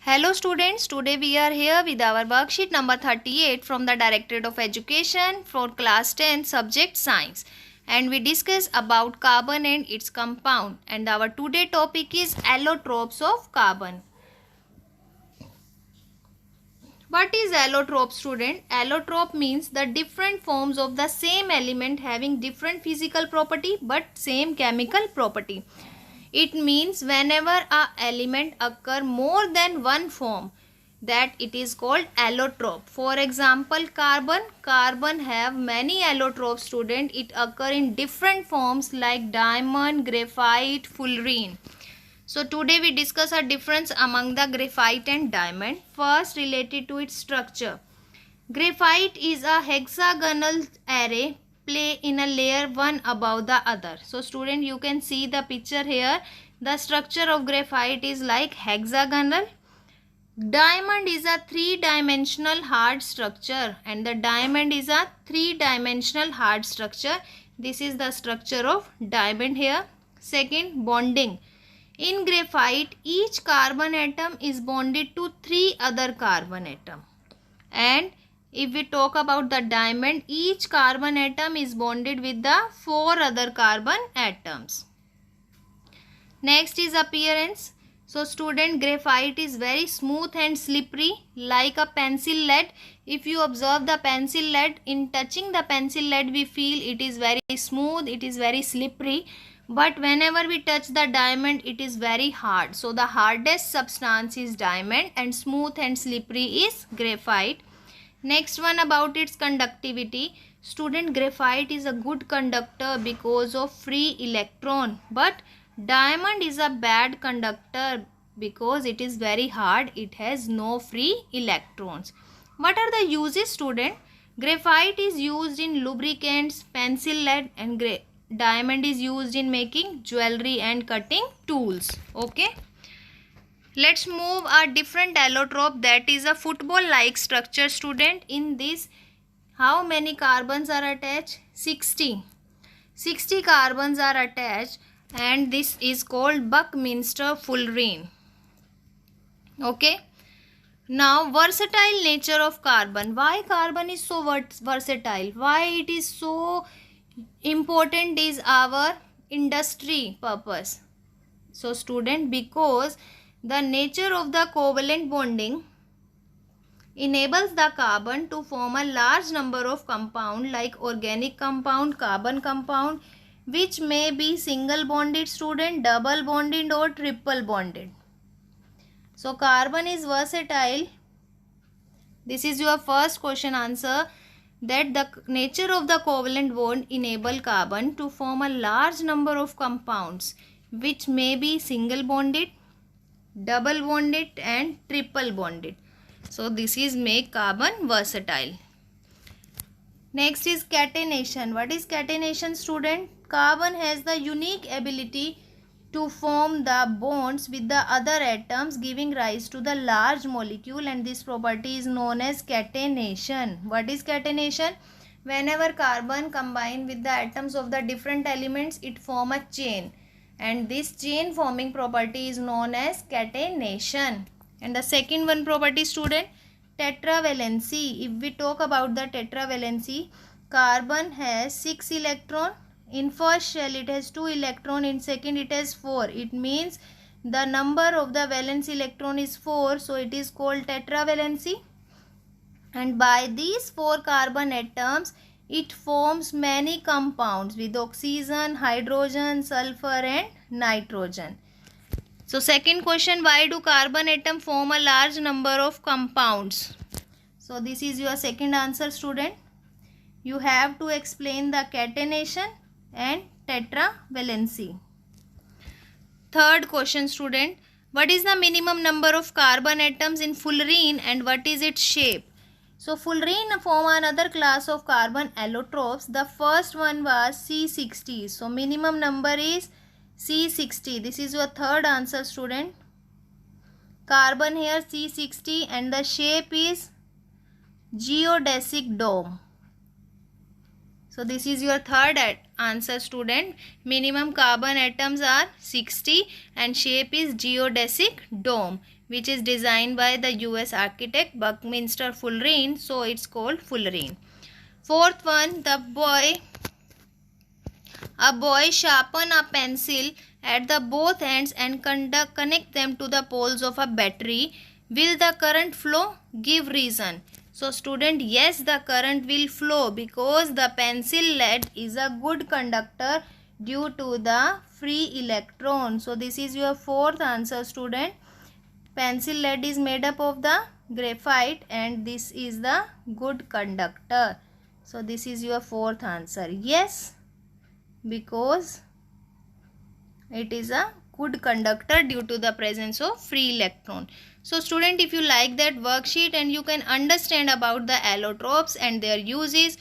Hello students, today we are here with our worksheet number 38 from the Directorate of Education for class 10 subject science, and we discuss about carbon and its compound, and our today topic is allotropes of carbon. What is allotrope, student? Allotrope means the different forms of the same element having different physical property but same chemical property. It means whenever a element occur more than one form, that it is called allotrope. For example, carbon have many allotropes, student. It occur in different forms like diamond, graphite, fullerene. So today we discuss a difference among the graphite and diamond. First, related to its structure. Graphite is a hexagonal array play in a layer one above the other. So student, you can see the picture here. The structure of graphite is like hexagonal. Diamond is a three-dimensional hard structure, and the diamond is a three-dimensional hard structure. This is the structure of diamond here. Second, bonding. In graphite, each carbon atom is bonded to three other carbon atom, and if we talk about the diamond, each carbon atom is bonded with the four other carbon atoms. Next is appearance. So student, graphite is very smooth and slippery like a pencil lead. If you observe the pencil lead, in touching the pencil lead we feel it is very smooth, it is very slippery. But whenever we touch the diamond, it is very hard. So the hardest substance is diamond and smooth and slippery is graphite. Next one, about its conductivity. Student, graphite is a good conductor because of free electron, but diamond is a bad conductor because it is very hard. It has no free electrons. What are the uses, student? Graphite is used in lubricants, pencil lead, and diamond is used in making jewelry and cutting tools. Okay. Let's move a different allotrope, that is a football-like structure, student. In this, how many carbons are attached? 60. 60 carbons are attached, and this is called Buckminster fullerene. Okay. Now, versatile nature of carbon. Why carbon is so versatile? Why it is so important is our industry purpose. So student, because the nature of the covalent bonding enables the carbon to form a large number of compounds like organic compound, carbon compound, which may be single bonded, student, double bonded or triple bonded. So carbon is versatile. This is your first question answer, that the nature of the covalent bond enable carbon to form a large number of compounds which may be single bonded, double bonded and triple bonded. So this is make carbon versatile. Next is catenation. What is catenation, student? Carbon has the unique ability to form the bonds with the other atoms, giving rise to the large molecule, and this property is known as catenation. What is catenation? Whenever carbon combine with the atoms of the different elements, it form a chain, and this chain forming property is known as catenation. And the second one property, student, tetravalency. If we talk about the tetravalency, carbon has 6 electron. In first shell it has 2 electron, in second it has 4. It means the number of the valence electron is 4, so it is called tetravalency. And by these 4 carbon atoms, it forms many compounds with oxygen, hydrogen, sulfur and nitrogen. So second question, why do carbon atom form a large number of compounds? So this is your second answer, student. You have to explain the catenation and tetravalency. Third question, student, what is the minimum number of carbon atoms in fullerene and what is its shape? So fullerene form another class of carbon allotropes. The first one was C60. So minimum number is C60. This is your third answer, student. Carbon here C60 and the shape is geodesic dome. So this is your third answer, student. Minimum carbon atoms are 60 and shape is geodesic dome, which is designed by the US architect Buckminster Fullering. So it's called Fullering. Fourth one, a boy sharpen a pencil at the both ends and connect them to the poles of a battery. Will the current flow? Give reason. So student, yes, the current will flow because the pencil lead is a good conductor due to the free electron. So this is your fourth answer, student. Pencil lead is made up of the graphite and this is the good conductor. So this is your fourth answer. Yes, because it is a good conductor due to the presence of free electron. So student, if you like that worksheet and you can understand about the allotropes and their uses,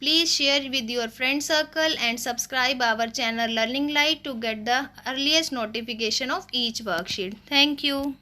please share with your friend circle and subscribe our channel Learning Light to get the earliest notification of each worksheet. Thank you.